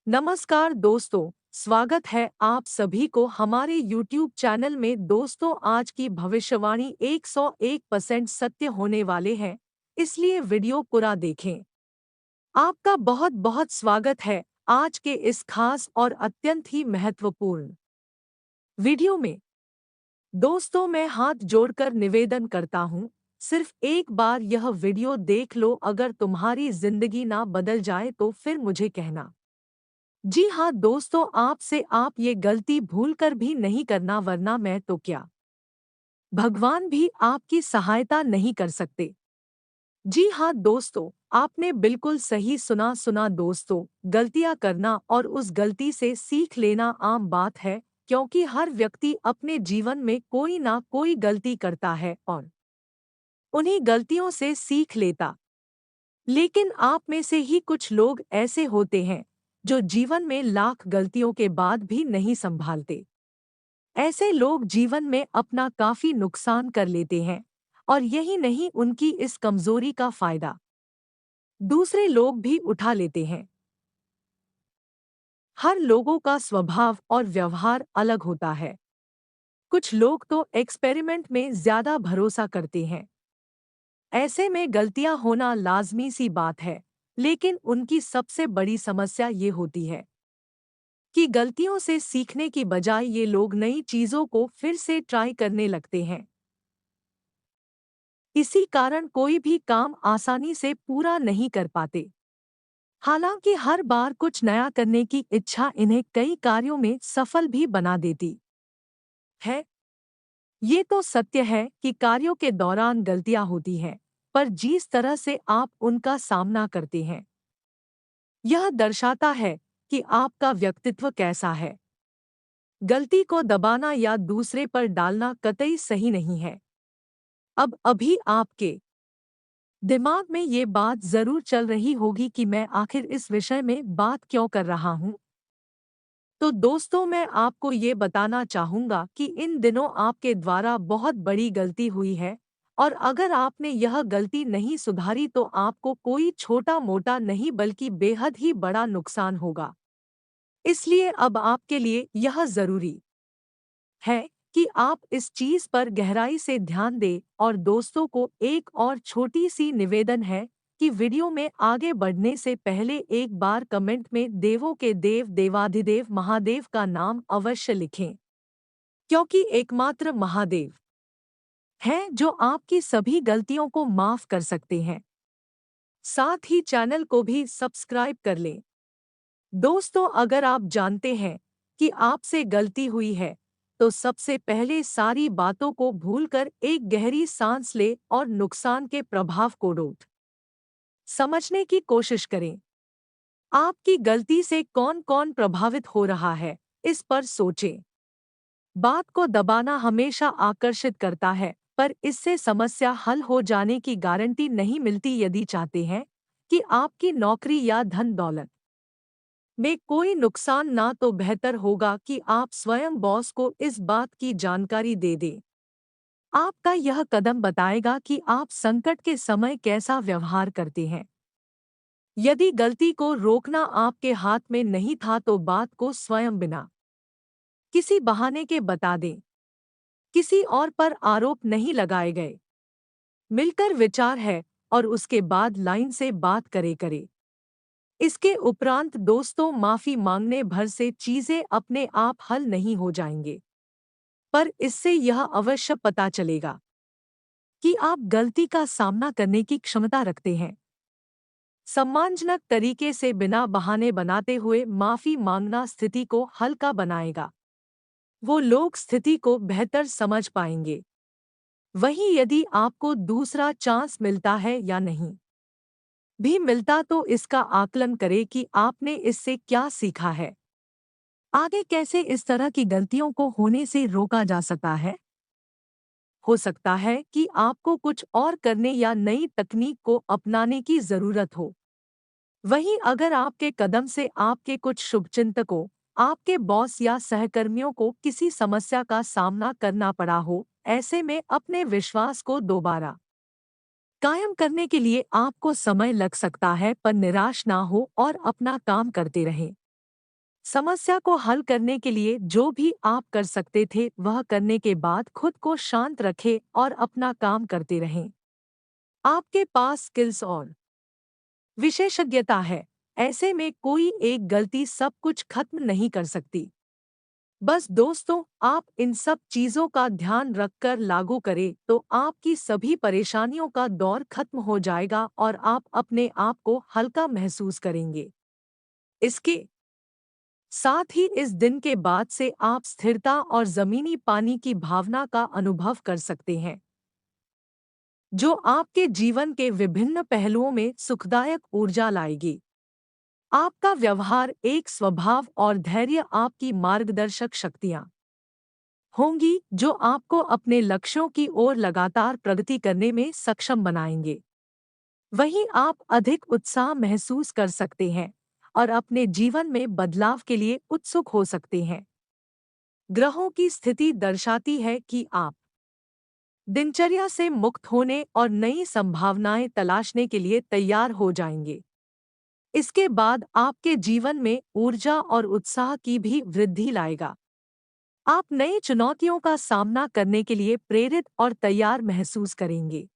नमस्कार दोस्तों, स्वागत है आप सभी को हमारे YouTube चैनल में। दोस्तों, आज की भविष्यवाणी 101% सत्य होने वाले हैं, इसलिए वीडियो पूरा देखें। आपका बहुत बहुत स्वागत है आज के इस खास और अत्यंत ही महत्वपूर्ण वीडियो में। दोस्तों, मैं हाथ जोड़कर निवेदन करता हूँ, सिर्फ एक बार यह वीडियो देख लो। अगर तुम्हारी जिंदगी ना बदल जाए तो फिर मुझे कहना। जी हाँ दोस्तों, आपसे आप ये गलती भूल कर भी नहीं करना, वरना मैं तो क्या, भगवान भी आपकी सहायता नहीं कर सकते। जी हाँ दोस्तों, आपने बिल्कुल सही सुना दोस्तों। गलतियां करना और उस गलती से सीख लेना आम बात है, क्योंकि हर व्यक्ति अपने जीवन में कोई ना कोई गलती करता है और उन्हीं गलतियों से सीख लेता। लेकिन आप में से ही कुछ लोग ऐसे होते हैं जो जीवन में लाख गलतियों के बाद भी नहीं संभालते। ऐसे लोग जीवन में अपना काफी नुकसान कर लेते हैं, और यही नहीं, उनकी इस कमजोरी का फायदा दूसरे लोग भी उठा लेते हैं। हर लोगों का स्वभाव और व्यवहार अलग होता है। कुछ लोग तो एक्सपेरिमेंट में ज्यादा भरोसा करते हैं। ऐसे में गलतियां होना लाजमी सी बात है, लेकिन उनकी सबसे बड़ी समस्या ये होती है कि गलतियों से सीखने की बजाय ये लोग नई चीजों को फिर से ट्राई करने लगते हैं। इसी कारण कोई भी काम आसानी से पूरा नहीं कर पाते। हालांकि हर बार कुछ नया करने की इच्छा इन्हें कई कार्यों में सफल भी बना देती है। ये तो सत्य है कि कार्यों के दौरान गलतियां होती हैं, पर जिस तरह से आप उनका सामना करते हैं, यह दर्शाता है कि आपका व्यक्तित्व कैसा है। गलती को दबाना या दूसरे पर डालना कतई सही नहीं है। अब अभी आपके दिमाग में ये बात जरूर चल रही होगी कि मैं आखिर इस विषय में बात क्यों कर रहा हूँ। तो दोस्तों, मैं आपको ये बताना चाहूँगा कि इन दिनों आपके द्वारा बहुत बड़ी गलती हुई है, और अगर आपने यह गलती नहीं सुधारी तो आपको कोई छोटा मोटा नहीं बल्कि बेहद ही बड़ा नुकसान होगा। इसलिए अब आपके लिए यह जरूरी है कि आप इस चीज पर गहराई से ध्यान दें। और दोस्तों को एक और छोटी सी निवेदन है कि वीडियो में आगे बढ़ने से पहले एक बार कमेंट में देवों के देव देवाधिदेव महादेव का नाम अवश्य लिखें, क्योंकि एकमात्र महादेव हैं जो आपकी सभी गलतियों को माफ कर सकते हैं। साथ ही चैनल को भी सब्सक्राइब कर लें। दोस्तों, अगर आप जानते हैं कि आपसे गलती हुई है, तो सबसे पहले सारी बातों को भूलकर एक गहरी सांस लें और नुकसान के प्रभाव को डोट समझने की कोशिश करें। आपकी गलती से कौन कौन प्रभावित हो रहा है, इस पर सोचें। बात को दबाना हमेशा आकर्षित करता है, पर इससे समस्या हल हो जाने की गारंटी नहीं मिलती। यदि चाहते हैं कि आपकी नौकरी या धन दौलत में कोई नुकसान ना, तो बेहतर होगा कि आप स्वयं बॉस को इस बात की जानकारी दे दें। आपका यह कदम बताएगा कि आप संकट के समय कैसा व्यवहार करते हैं। यदि गलती को रोकना आपके हाथ में नहीं था तो बात को स्वयं बिना किसी बहाने के बता दें। किसी और पर आरोप नहीं लगाए गए, मिलकर विचार है और उसके बाद लाइन से बात करे। इसके उपरांत दोस्तों, माफी मांगने भर से चीजें अपने आप हल नहीं हो जाएंगे, पर इससे यह अवश्य पता चलेगा कि आप गलती का सामना करने की क्षमता रखते हैं। सम्मानजनक तरीके से बिना बहाने बनाते हुए माफी मांगना स्थिति को हल्का बनाएगा। वो लोग स्थिति को बेहतर समझ पाएंगे। वहीं यदि आपको दूसरा चांस मिलता है या नहीं भी मिलता, तो इसका आकलन करें कि आपने इससे क्या सीखा है। आगे कैसे इस तरह की गलतियों को होने से रोका जा सकता है। हो सकता है कि आपको कुछ और करने या नई तकनीक को अपनाने की जरूरत हो। वहीं अगर आपके कदम से आपके कुछ शुभचिंतकों, आपके बॉस या सहकर्मियों को किसी समस्या का सामना करना पड़ा हो, ऐसे में अपने विश्वास को दोबारा कायम करने के लिए आपको समय लग सकता है, पर निराश ना हो और अपना काम करते रहें। समस्या को हल करने के लिए जो भी आप कर सकते थे वह करने के बाद खुद को शांत रखें और अपना काम करते रहें। आपके पास स्किल्स और विशेषज्ञता है, ऐसे में कोई एक गलती सब कुछ खत्म नहीं कर सकती। बस दोस्तों, आप इन सब चीजों का ध्यान रखकर लागू करें तो आपकी सभी परेशानियों का दौर खत्म हो जाएगा और आप अपने आप को हल्का महसूस करेंगे। इसके साथ ही इस दिन के बाद से आप स्थिरता और जमीनी पानी की भावना का अनुभव कर सकते हैं, जो आपके जीवन के विभिन्न पहलुओं में सुखदायक ऊर्जा लाएगी। आपका व्यवहार, एक स्वभाव और धैर्य आपकी मार्गदर्शक शक्तियां होंगी जो आपको अपने लक्ष्यों की ओर लगातार प्रगति करने में सक्षम बनाएंगे। वहीं आप अधिक उत्साह महसूस कर सकते हैं और अपने जीवन में बदलाव के लिए उत्सुक हो सकते हैं। ग्रहों की स्थिति दर्शाती है कि आप दिनचर्या से मुक्त होने और नई संभावनाएं तलाशने के लिए तैयार हो जाएंगे। इसके बाद आपके जीवन में ऊर्जा और उत्साह की भी वृद्धि लाएगा। आप नई चुनौतियों का सामना करने के लिए प्रेरित और तैयार महसूस करेंगे।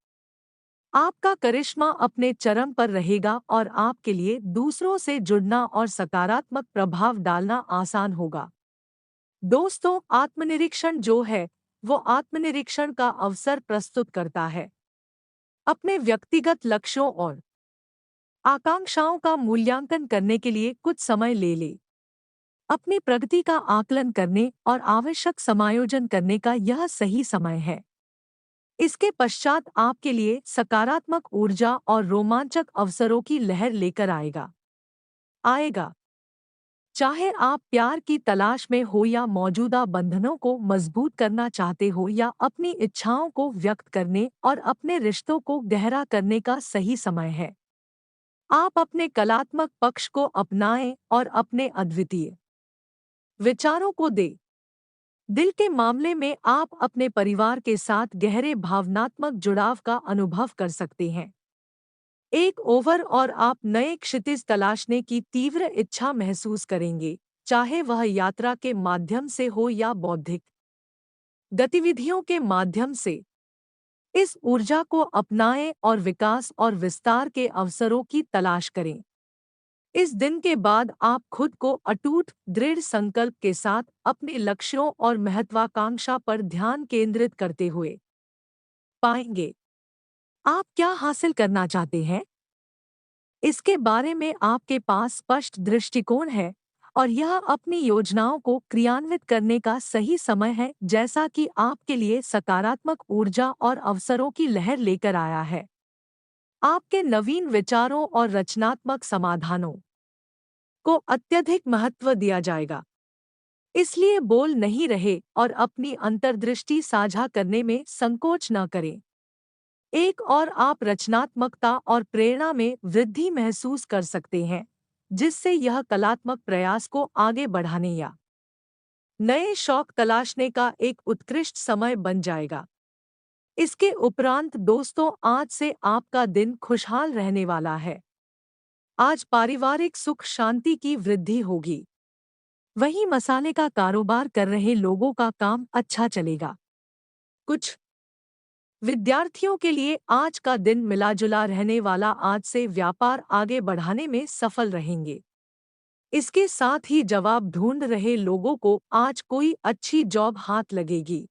आपका करिश्मा अपने चरम पर रहेगा और आपके लिए दूसरों से जुड़ना और सकारात्मक प्रभाव डालना आसान होगा। दोस्तों, आत्मनिरीक्षण जो है वो आत्मनिरीक्षण का अवसर प्रस्तुत करता है। अपने व्यक्तिगत लक्ष्यों और आकांक्षाओं का मूल्यांकन करने के लिए कुछ समय ले ले। अपनी प्रगति का आकलन करने और आवश्यक समायोजन करने का यह सही समय है। इसके पश्चात आपके लिए सकारात्मक ऊर्जा और रोमांचक अवसरों की लहर लेकर आएगा। चाहे आप प्यार की तलाश में हो या मौजूदा बंधनों को मजबूत करना चाहते हो या अपनी इच्छाओं को व्यक्त करने और अपने रिश्तों को गहरा करने का सही समय है। आप अपने कलात्मक पक्ष को अपनाएं और अपने अद्वितीय विचारों को दे। दिल के मामले में आप अपने परिवार के साथ गहरे भावनात्मक जुड़ाव का अनुभव कर सकते हैं। एक ओवर और आप नए क्षितिज तलाशने की तीव्र इच्छा महसूस करेंगे, चाहे वह यात्रा के माध्यम से हो या बौद्धिक गतिविधियों के माध्यम से। इस ऊर्जा को अपनाएं और विकास और विस्तार के अवसरों की तलाश करें। इस दिन के बाद आप खुद को अटूट दृढ़ संकल्प के साथ अपने लक्ष्यों और महत्वाकांक्षा पर ध्यान केंद्रित करते हुए पाएंगे। आप क्या हासिल करना चाहते हैं, इसके बारे में आपके पास स्पष्ट दृष्टिकोण है और यह अपनी योजनाओं को क्रियान्वित करने का सही समय है, जैसा कि आपके लिए सकारात्मक ऊर्जा और अवसरों की लहर लेकर आया है। आपके नवीन विचारों और रचनात्मक समाधानों को अत्यधिक महत्व दिया जाएगा। इसलिए बोल नहीं रहे और अपनी अंतर्दृष्टि साझा करने में संकोच न करें। एक और आप रचनात्मकता और प्रेरणा में वृद्धि महसूस कर सकते हैं, जिससे यह कलात्मक प्रयास को आगे बढ़ाने या नए शौक तलाशने का एक उत्कृष्ट समय बन जाएगा। इसके उपरांत दोस्तों, आज से आपका दिन खुशहाल रहने वाला है। आज पारिवारिक सुख शांति की वृद्धि होगी। वहीं मसाले का कारोबार कर रहे लोगों का काम अच्छा चलेगा। कुछ विद्यार्थियों के लिए आज का दिन मिला-जुला रहने वाला, आज से व्यापार आगे बढ़ाने में सफल रहेंगे। इसके साथ ही जवाब ढूंढ रहे लोगों को आज कोई अच्छी जॉब हाथ लगेगी।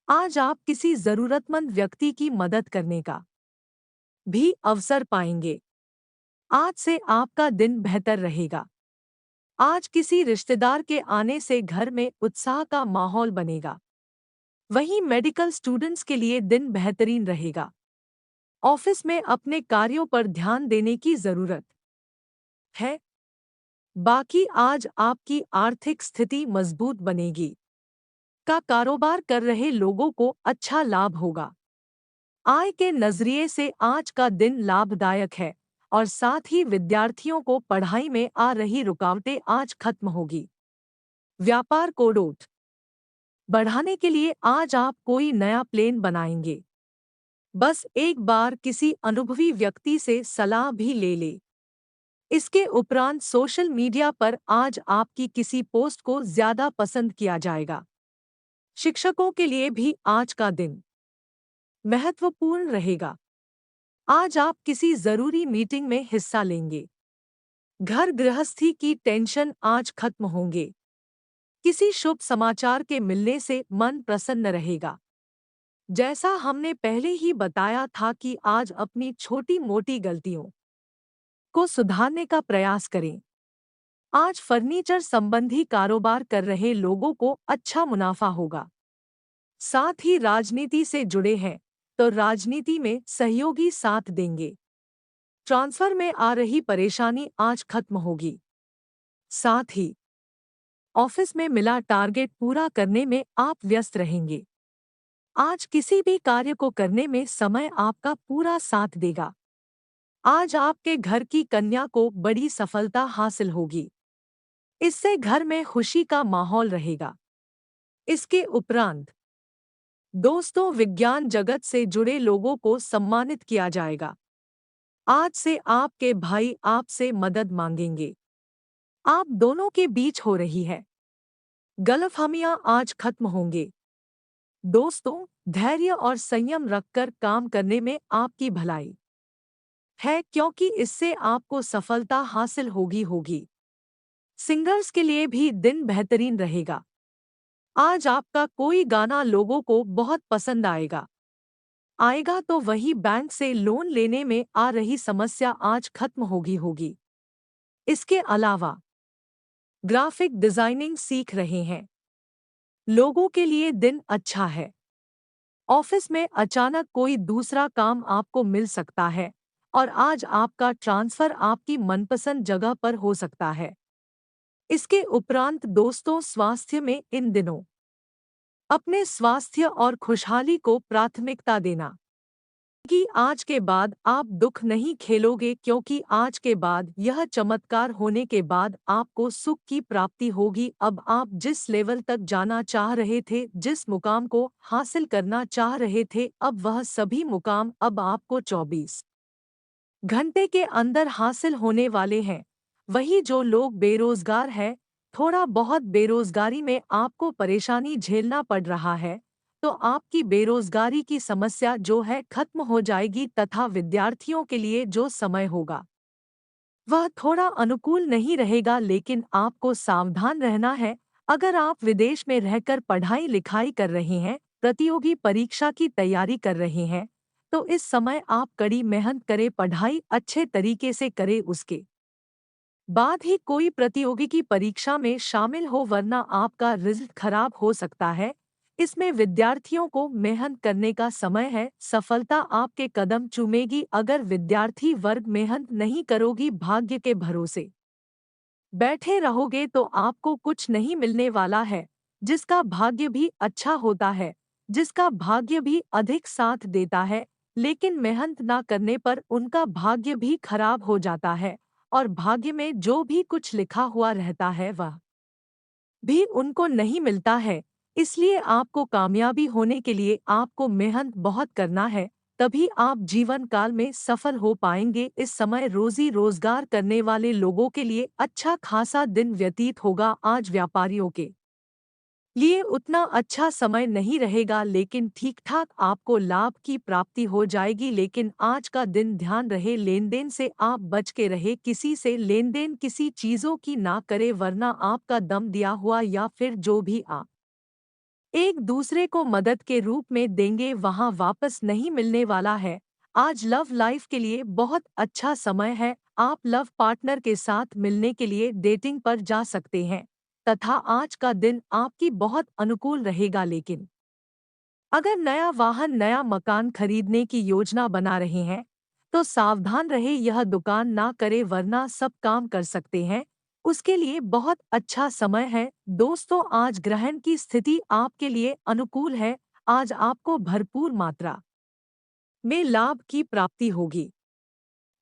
आज आप किसी जरूरतमंद व्यक्ति की मदद करने का भी अवसर पाएंगे। आज से आपका दिन बेहतर रहेगा। आज किसी रिश्तेदार के आने से घर में उत्साह का माहौल बनेगा। वहीं मेडिकल स्टूडेंट्स के लिए दिन बेहतरीन रहेगा। ऑफिस में अपने कार्यों पर ध्यान देने की जरूरत है। बाकी आज आपकी आर्थिक स्थिति मजबूत बनेगी। का कारोबार कर रहे लोगों को अच्छा लाभ होगा। आय के नजरिए से आज का दिन लाभदायक है और साथ ही विद्यार्थियों को पढ़ाई में आ रही रुकावटें आज खत्म होगी। व्यापार को रोट बढ़ाने के लिए आज आप कोई नया प्लान बनाएंगे। बस एक बार किसी अनुभवी व्यक्ति से सलाह भी ले ले। इसके उपरांत सोशल मीडिया पर आज आपकी किसी पोस्ट को ज्यादा पसंद किया जाएगा। शिक्षकों के लिए भी आज का दिन महत्वपूर्ण रहेगा। आज आप किसी जरूरी मीटिंग में हिस्सा लेंगे। घर गृहस्थी की टेंशन आज खत्म होंगे। किसी शुभ समाचार के मिलने से मन प्रसन्न रहेगा। जैसा हमने पहले ही बताया था कि आज अपनी छोटी मोटी गलतियों को सुधारने का प्रयास करें। आज फर्नीचर संबंधी कारोबार कर रहे लोगों को अच्छा मुनाफा होगा। साथ ही राजनीति से जुड़े हैं तो राजनीति में सहयोगी साथ देंगे। ट्रांसफर में आ रही परेशानी आज खत्म होगी। साथ ही ऑफिस में मिला टारगेट पूरा करने में आप व्यस्त रहेंगे। आज किसी भी कार्य को करने में समय आपका पूरा साथ देगा। आज आपके घर की कन्या को बड़ी सफलता हासिल होगी। इससे घर में खुशी का माहौल रहेगा। इसके उपरांत दोस्तों, विज्ञान जगत से जुड़े लोगों को सम्मानित किया जाएगा। आज से आपके भाई आपसे मदद मांगेंगे। आप दोनों के बीच हो रही है गलतफहमियां आज खत्म होंगे। दोस्तों, धैर्य और संयम रखकर काम करने में आपकी भलाई है, क्योंकि इससे आपको सफलता हासिल होगी। सिंगर्स के लिए भी दिन बेहतरीन रहेगा। आज आपका कोई गाना लोगों को बहुत पसंद आएगा तो वही बैंक से लोन लेने में आ रही समस्या आज खत्म होगी। इसके अलावा ग्राफिक डिजाइनिंग सीख रहे हैं लोगों के लिए दिन अच्छा है। ऑफिस में अचानक कोई दूसरा काम आपको मिल सकता है और आज आपका ट्रांसफर आपकी मनपसंद जगह पर हो सकता है। इसके उपरांत दोस्तों, स्वास्थ्य में इन दिनों अपने स्वास्थ्य और खुशहाली को प्राथमिकता देना कि आज के बाद आप दुख नहीं खेलोगे, क्योंकि आज के बाद यह चमत्कार होने के बाद आपको सुख की प्राप्ति होगी। अब आप जिस लेवल तक जाना चाह रहे थे, जिस मुकाम को हासिल करना चाह रहे थे, अब वह सभी मुकाम अब आपको 24 घंटे के अंदर हासिल होने वाले हैं। वही जो लोग बेरोजगार हैं, थोड़ा बहुत बेरोजगारी में आपको परेशानी झेलना पड़ रहा है, तो आपकी बेरोजगारी की समस्या जो है खत्म हो जाएगी तथा विद्यार्थियों के लिए जो समय होगा वह थोड़ा अनुकूल नहीं रहेगा, लेकिन आपको सावधान रहना है। अगर आप विदेश में रहकर पढ़ाई लिखाई कर रहे हैं, प्रतियोगी परीक्षा की तैयारी कर रहे हैं, तो इस समय आप कड़ी मेहनत करें, पढ़ाई अच्छे तरीके से करें, उसके बाद ही कोई प्रतियोगी परीक्षा में शामिल हो, वरना आपका रिजल्ट खराब हो सकता है। इसमें विद्यार्थियों को मेहनत करने का समय है। सफलता आपके कदम चूमेगी। अगर विद्यार्थी वर्ग मेहनत नहीं करोगी, भाग्य के भरोसे बैठे रहोगे, तो आपको कुछ नहीं मिलने वाला है। जिसका भाग्य भी अच्छा होता है, जिसका भाग्य भी अधिक साथ देता है, लेकिन मेहनत ना करने पर उनका भाग्य भी खराब हो जाता है और भाग्य में जो भी कुछ लिखा हुआ रहता है वह भी उनको नहीं मिलता है। इसलिए आपको कामयाबी होने के लिए आपको मेहनत बहुत करना है, तभी आप जीवन काल में सफल हो पाएंगे। इस समय रोजी रोजगार करने वाले लोगों के लिए अच्छा खासा दिन व्यतीत होगा। आज व्यापारियों के लिए उतना अच्छा समय नहीं रहेगा, लेकिन ठीक ठाक आपको लाभ की प्राप्ति हो जाएगी। लेकिन आज का दिन ध्यान रहे, लेन देन से आप बच के रहे। किसी से लेन देन किसी चीजों की ना करे, वरना आपका दम दिया हुआ या फिर जो भी आप एक दूसरे को मदद के रूप में देंगे वहां वापस नहीं मिलने वाला है। आज लव लाइफ के लिए बहुत अच्छा समय है। आप लव पार्टनर के साथ मिलने के लिए डेटिंग पर जा सकते हैं तथा आज का दिन आपकी बहुत अनुकूल रहेगा। लेकिन अगर नया वाहन, नया मकान खरीदने की योजना बना रहे हैं, तो सावधान रहे, यह दुकान ना करे, वरना सब काम कर सकते हैं। उसके लिए बहुत अच्छा समय है। दोस्तों, आज ग्रहण की स्थिति आपके लिए अनुकूल है। आज आपको भरपूर मात्रा में लाभ की प्राप्ति होगी।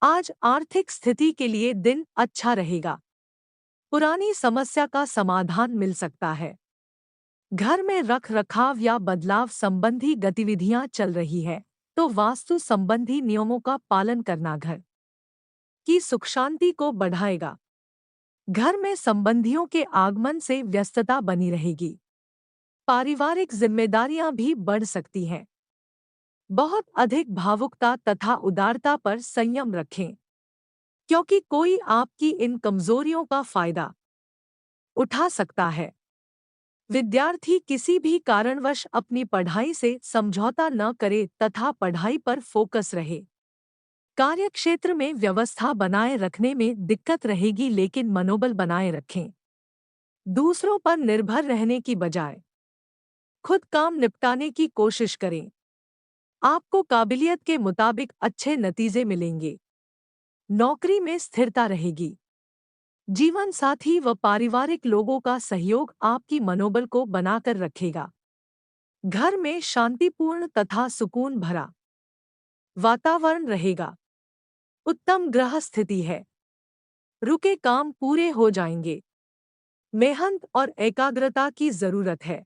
आज आर्थिक स्थिति के लिए दिन अच्छा रहेगा। पुरानी समस्या का समाधान मिल सकता है। घर में रख रखाव या बदलाव संबंधी गतिविधियां चल रही है, तो वास्तु संबंधी नियमों का पालन करना, घर की सुख शांति को बढ़ाएगा। घर में संबंधियों के आगमन से व्यस्तता बनी रहेगी। पारिवारिक जिम्मेदारियां भी बढ़ सकती हैं। बहुत अधिक भावुकता तथा उदारता पर संयम रखें, क्योंकि कोई आपकी इन कमजोरियों का फायदा उठा सकता है। विद्यार्थी किसी भी कारणवश अपनी पढ़ाई से समझौता न करे तथा पढ़ाई पर फोकस रहे। कार्यक्षेत्र में व्यवस्था बनाए रखने में दिक्कत रहेगी, लेकिन मनोबल बनाए रखें। दूसरों पर निर्भर रहने की बजाय खुद काम निपटाने की कोशिश करें। आपको काबिलियत के मुताबिक अच्छे नतीजे मिलेंगे। नौकरी में स्थिरता रहेगी। जीवन साथी व पारिवारिक लोगों का सहयोग आपकी मनोबल को बनाकर रखेगा। घर में शांतिपूर्ण तथा सुकून भरा वातावरण रहेगा। उत्तम ग्रह स्थिति है। रुके काम पूरे हो जाएंगे। मेहनत और एकाग्रता की जरूरत है।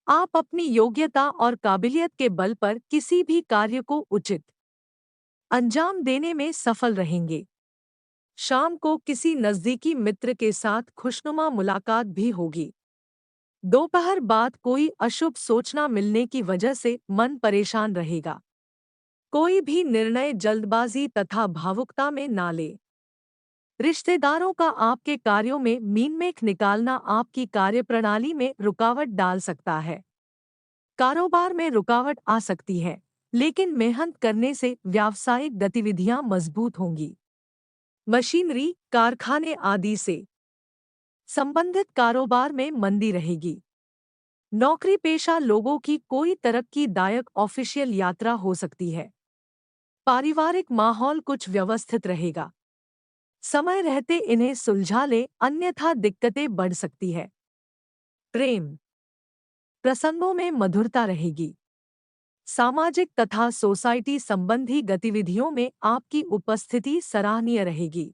आप अपनी योग्यता और काबिलियत के बल पर किसी भी कार्य को उचित अंजाम देने में सफल रहेंगे। शाम को किसी नजदीकी मित्र के साथ खुशनुमा मुलाकात भी होगी। दोपहर बाद कोई अशुभ सोचना मिलने की वजह से मन परेशान रहेगा। कोई भी निर्णय जल्दबाजी तथा भावुकता में ना ले। रिश्तेदारों का आपके कार्यों में मीनमेख निकालना आपकी कार्यप्रणाली में रुकावट डाल सकता है। कारोबार में रुकावट आ सकती है, लेकिन मेहनत करने से व्यावसायिक गतिविधियां मजबूत होंगी। मशीनरी, कारखाने आदि से संबंधित कारोबार में मंदी रहेगी। नौकरी पेशा लोगों की कोई तरक्कीदायक ऑफिशियल यात्रा हो सकती है। पारिवारिक माहौल कुछ व्यवस्थित रहेगा। समय रहते इन्हें सुलझा ले, अन्यथा दिक्कतें बढ़ सकती है। प्रेम प्रसंगों में मधुरता रहेगी। सामाजिक तथा सोसाइटी संबंधी गतिविधियों में आपकी उपस्थिति सराहनीय रहेगी।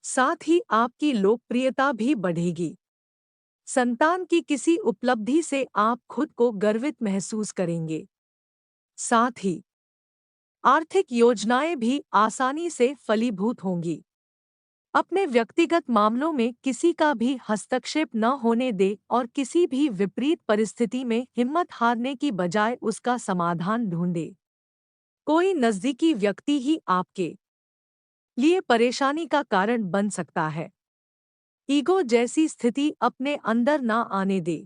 साथ ही आपकी लोकप्रियता भी बढ़ेगी। संतान की किसी उपलब्धि से आप खुद को गर्वित महसूस करेंगे। साथ ही आर्थिक योजनाएं भी आसानी से फलीभूत होंगी। अपने व्यक्तिगत मामलों में किसी का भी हस्तक्षेप न होने दे और किसी भी विपरीत परिस्थिति में हिम्मत हारने की बजाय उसका समाधान ढूंढे। कोई नज़दीकी व्यक्ति ही आपके लिए परेशानी का कारण बन सकता है। ईगो जैसी स्थिति अपने अंदर ना आने दे।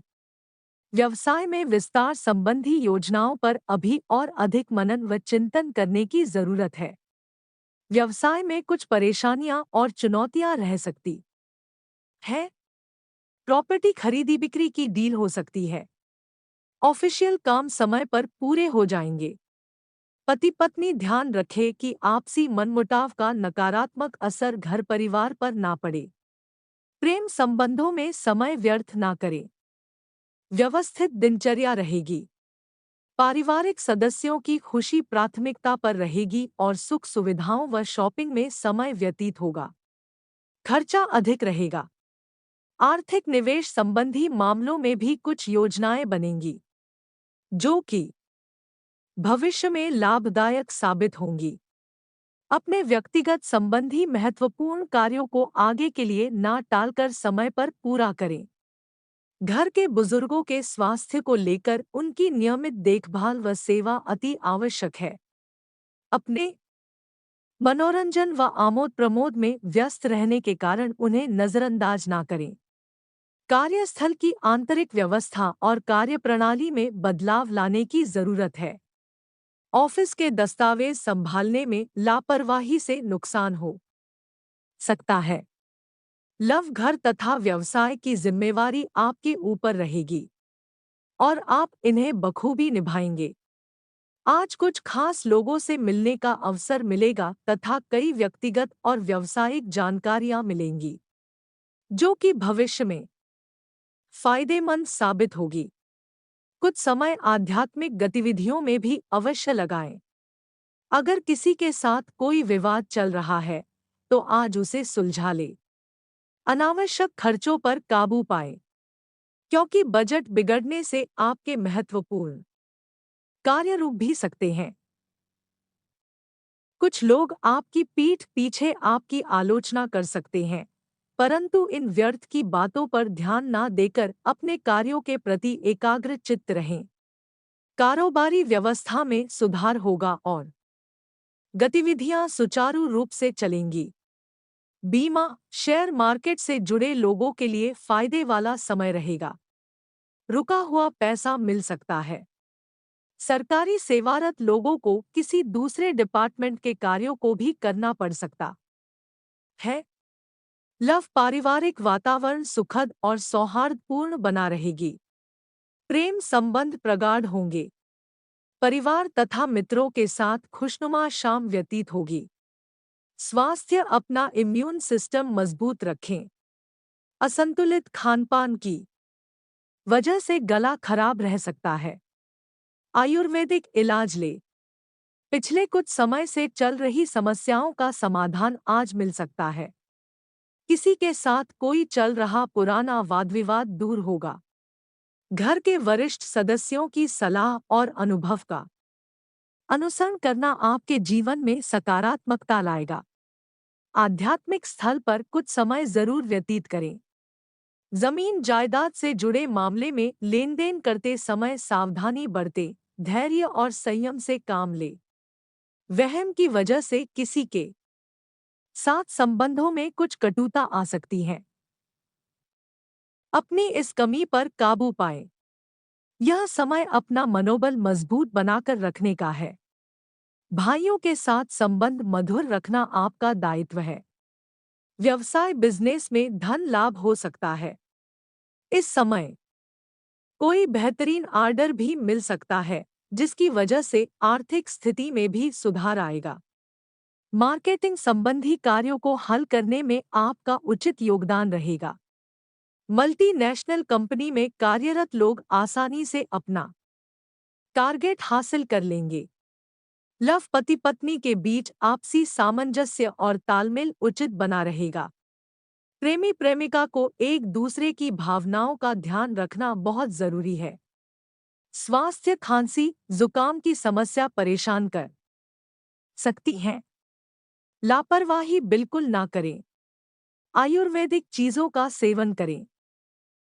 व्यवसाय में विस्तार संबंधी योजनाओं पर अभी और अधिक मनन व चिंतन करने की जरूरत है। व्यवसाय में कुछ परेशानियां और चुनौतियां रह सकती है। प्रॉपर्टी खरीदी बिक्री की डील हो सकती है। ऑफिशियल काम समय पर पूरे हो जाएंगे। पति पत्नी ध्यान रखें कि आपसी मनमुटाव का नकारात्मक असर घर परिवार पर ना पड़े। प्रेम संबंधों में समय व्यर्थ ना करें। व्यवस्थित दिनचर्या रहेगी। पारिवारिक सदस्यों की खुशी प्राथमिकता पर रहेगी और सुख सुविधाओं व शॉपिंग में समय व्यतीत होगा। खर्चा अधिक रहेगा। आर्थिक निवेश संबंधी मामलों में भी कुछ योजनाएं बनेंगी, जो कि भविष्य में लाभदायक साबित होंगी। अपने व्यक्तिगत संबंधी महत्वपूर्ण कार्यों को आगे के लिए ना टालकर समय पर पूरा करें। घर के बुजुर्गों के स्वास्थ्य को लेकर उनकी नियमित देखभाल व सेवा अति आवश्यक है। अपने मनोरंजन व आमोद प्रमोद में व्यस्त रहने के कारण उन्हें नजरअंदाज ना करें। कार्यस्थल की आंतरिक व्यवस्था और कार्यप्रणाली में बदलाव लाने की जरूरत है। ऑफिस के दस्तावेज संभालने में लापरवाही से नुकसान हो सकता है। लव घर तथा व्यवसाय की जिम्मेवारी आपके ऊपर रहेगी और आप इन्हें बखूबी निभाएंगे। आज कुछ खास लोगों से मिलने का अवसर मिलेगा तथा कई व्यक्तिगत और व्यावसायिक जानकारियां मिलेंगी, जो कि भविष्य में फायदेमंद साबित होगी। कुछ समय आध्यात्मिक गतिविधियों में भी अवश्य लगाएं। अगर किसी के साथ कोई विवाद चल रहा है तो आज उसे सुलझा ले। अनावश्यक खर्चों पर काबू पाएं, क्योंकि बजट बिगड़ने से आपके महत्वपूर्ण कार्य रुक भी सकते हैं। कुछ लोग आपकी पीठ पीछे आपकी आलोचना कर सकते हैं, परंतु इन व्यर्थ की बातों पर ध्यान ना देकर अपने कार्यों के प्रति एकाग्र चित्त रहें। कारोबारी व्यवस्था में सुधार होगा और गतिविधियां सुचारू रूप से चलेंगी। बीमा, शेयर मार्केट से जुड़े लोगों के लिए फायदे वाला समय रहेगा। रुका हुआ पैसा मिल सकता है। सरकारी सेवारत लोगों को किसी दूसरे डिपार्टमेंट के कार्यों को भी करना पड़ सकता है। लव पारिवारिक वातावरण सुखद और सौहार्दपूर्ण बना रहेगी। प्रेम संबंध प्रगाढ़ होंगे। परिवार तथा मित्रों के साथ खुशनुमा शाम व्यतीत होगी। स्वास्थ्य, अपना इम्यून सिस्टम मजबूत रखें। असंतुलित खानपान की वजह से गला खराब रह सकता है। आयुर्वेदिक इलाज ले। पिछले कुछ समय से चल रही समस्याओं का समाधान आज मिल सकता है। किसी के साथ कोई चल रहा पुराना वादविवाद दूर होगा। घर के वरिष्ठ सदस्यों की सलाह और अनुभव का अनुसरण करना आपके जीवन में सकारात्मकता लाएगा। आध्यात्मिक स्थल पर कुछ समय जरूर व्यतीत करें। जमीन जायदाद से जुड़े मामले में लेनदेन करते समय सावधानी बरतें, धैर्य और संयम से काम लें। वहम की वजह से किसी के साथ संबंधों में कुछ कटुता आ सकती है। अपनी इस कमी पर काबू पाएं। यह समय अपना मनोबल मजबूत बनाकर रखने का है। भाइयों के साथ संबंध मधुर रखना आपका दायित्व है। व्यवसाय बिजनेस में धन लाभ हो सकता है। इस समय कोई बेहतरीन आर्डर भी मिल सकता है, जिसकी वजह से आर्थिक स्थिति में भी सुधार आएगा। मार्केटिंग संबंधी कार्यों को हल करने में आपका उचित योगदान रहेगा। मल्टीनेशनल कंपनी में कार्यरत लोग आसानी से अपना टारगेट हासिल कर लेंगे। लव, पति पत्नी के बीच आपसी सामंजस्य और तालमेल उचित बना रहेगा। प्रेमी प्रेमिका को एक दूसरे की भावनाओं का ध्यान रखना बहुत जरूरी है। स्वास्थ्य, खांसी जुकाम की समस्या परेशान कर सकती है। लापरवाही बिल्कुल ना करें। आयुर्वेदिक चीजों का सेवन करें।